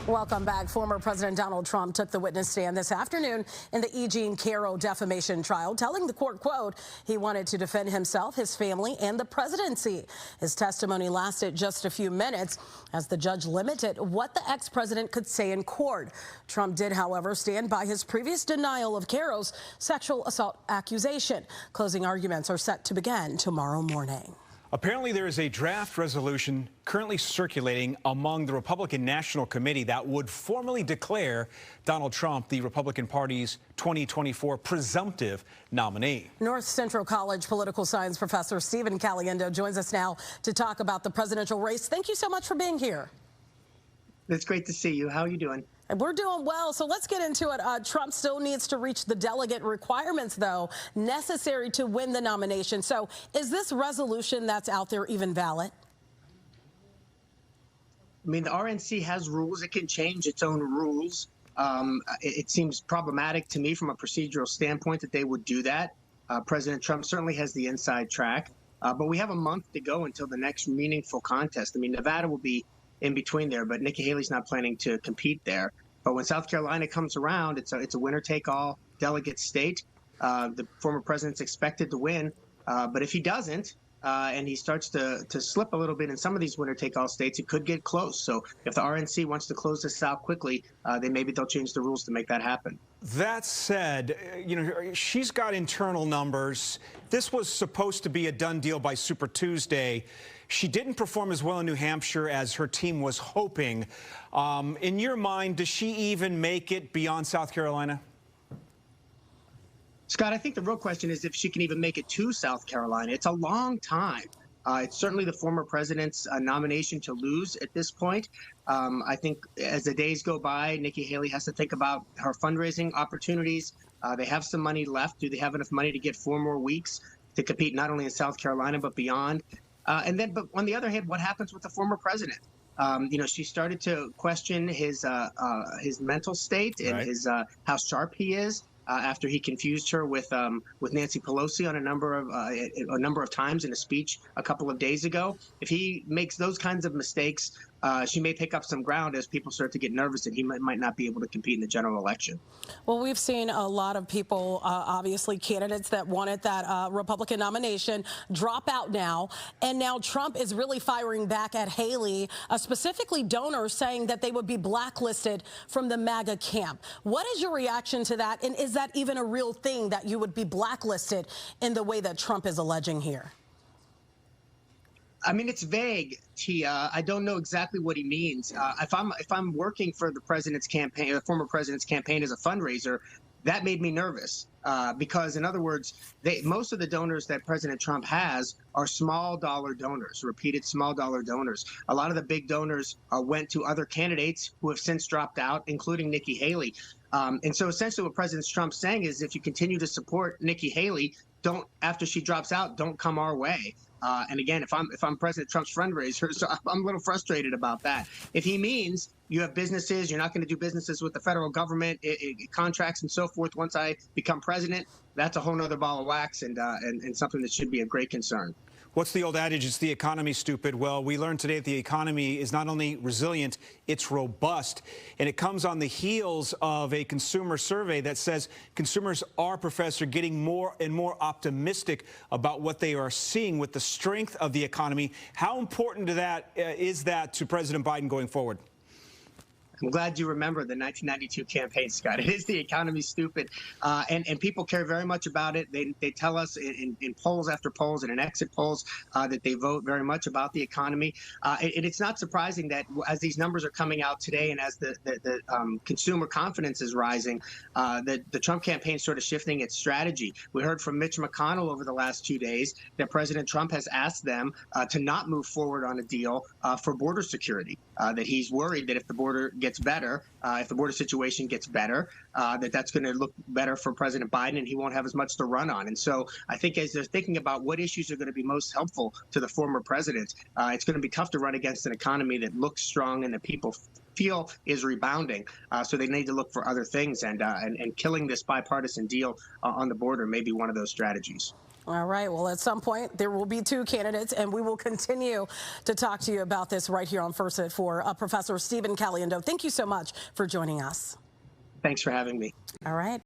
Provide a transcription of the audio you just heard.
Welcome back. Former President Donald Trump took the witness stand this afternoon in the E. Jean Carroll defamation trial, telling the court, quote, he wanted to defend himself, his family, and the presidency. His testimony lasted just a few minutes as the judge limited what the ex-president could say in court. Trump did, however, stand by his previous denial of Carroll's sexual assault accusation. Closing arguments are set to begin tomorrow morning. Apparently, there is a draft resolution currently circulating among the Republican National Committee that would formally declare Donald Trump the Republican Party's 2024 presumptive nominee. North Central College political science professor Stephen Caliendo joins us now to talk about the presidential race. Thank you so much for being here. It's great to see you. How are you doing? We're doing well, so let's get into it. Trump still needs to reach the delegate requirements, though, necessary to win the nomination. So is this resolution that's out there even valid? I mean, the RNC has rules. It can change its own rules. It seems problematic to me from a procedural standpoint that they would do that. President Trump certainly has the inside track, but we have a month to go until the next meaningful contest. I mean, Nevada will be in between there, but Nikki Haley's not planning to compete there. But when South Carolina comes around, it's a winner-take-all delegate state. The former president's expected to win, but if he doesn't, and he starts to slip a little bit in some of these winner-take-all states, it could get close. So if the RNC wants to close this out quickly, maybe they'll change the rules to make that happen. That said, she's got internal numbers. This was supposed to be a done deal by Super Tuesday. She didn't perform as well in New Hampshire as her team was hoping. In your mind, does she even make it beyond South Carolina? Scott, I think the real question is if she can even make it to South Carolina. It's a long time. It's certainly the former president's nomination to lose at this point. I think as the days go by, Nikki Haley has to think about her fundraising opportunities. They have some money left. Do they have enough money to get 4 more weeks to compete not only in South Carolina but beyond? But on the other hand, what happens with the former president? She started to question his mental state and right. his how sharp he is. After he confused her with Nancy Pelosi on a number of times in a speech a couple of days ago. If he makes those kinds of mistakes, she may pick up some ground as people start to get nervous that he might not be able to compete in the general election. Well, we've seen a lot of people, obviously candidates that wanted that Republican nomination, drop out now. And now Trump is really firing back at Haley, specifically donors saying that they would be blacklisted from the MAGA camp. What is your reaction to that? And is that even a real thing that you would be blacklisted in the way that Trump is alleging here? I mean, it's vague, Tia. I don't know exactly what he means. If I'm working for the president's campaign, the former president's campaign as a fundraiser, that made me nervous because, in other words, most of the donors that President Trump has are small dollar donors, repeated small dollar donors. A lot of the big donors went to other candidates who have since dropped out, including Nikki Haley. And so essentially what President Trump's saying is if you continue to support Nikki Haley, after she drops out, don't come our way. And again, if I'm President Trump's fundraiser, so I'm a little frustrated about that. If he means you have businesses, you're not going to do businesses with the federal government, contracts and so forth once I become president, that's a whole nother ball of wax and something that should be of great concern. What's the old adage, it's the economy, stupid? Well, we learned today that the economy is not only resilient, it's robust. And it comes on the heels of a consumer survey that says consumers are, Professor, getting more and more optimistic about what they are seeing with the strength of the economy. How important is that to President Biden going forward? I'm glad you remember the 1992 campaign, Scott. It is the economy, stupid, and people care very much about it. They tell us in polls after polls and in exit polls that they vote very much about the economy. And it's not surprising that as these numbers are coming out today and as the consumer confidence is rising, the Trump campaign is sort of shifting its strategy. We heard from Mitch McConnell over the last 2 days that President Trump has asked them to not move forward on a deal for border security, that he's worried that if the border gets better, if the border situation gets better, that's going to look better for President Biden and he won't have as much to run on. And so I think as they're thinking about what issues are going to be most helpful to the former president, it's going to be tough to run against an economy that looks strong and that people feel is rebounding. So they need to look for other things, and killing this bipartisan deal on the border may be one of those strategies. All right. Well, at some point, there will be two candidates, and we will continue to talk to you about this right here on First at 4. Professor Stephen Caliendo, thank you so much for joining us. Thanks for having me. All right.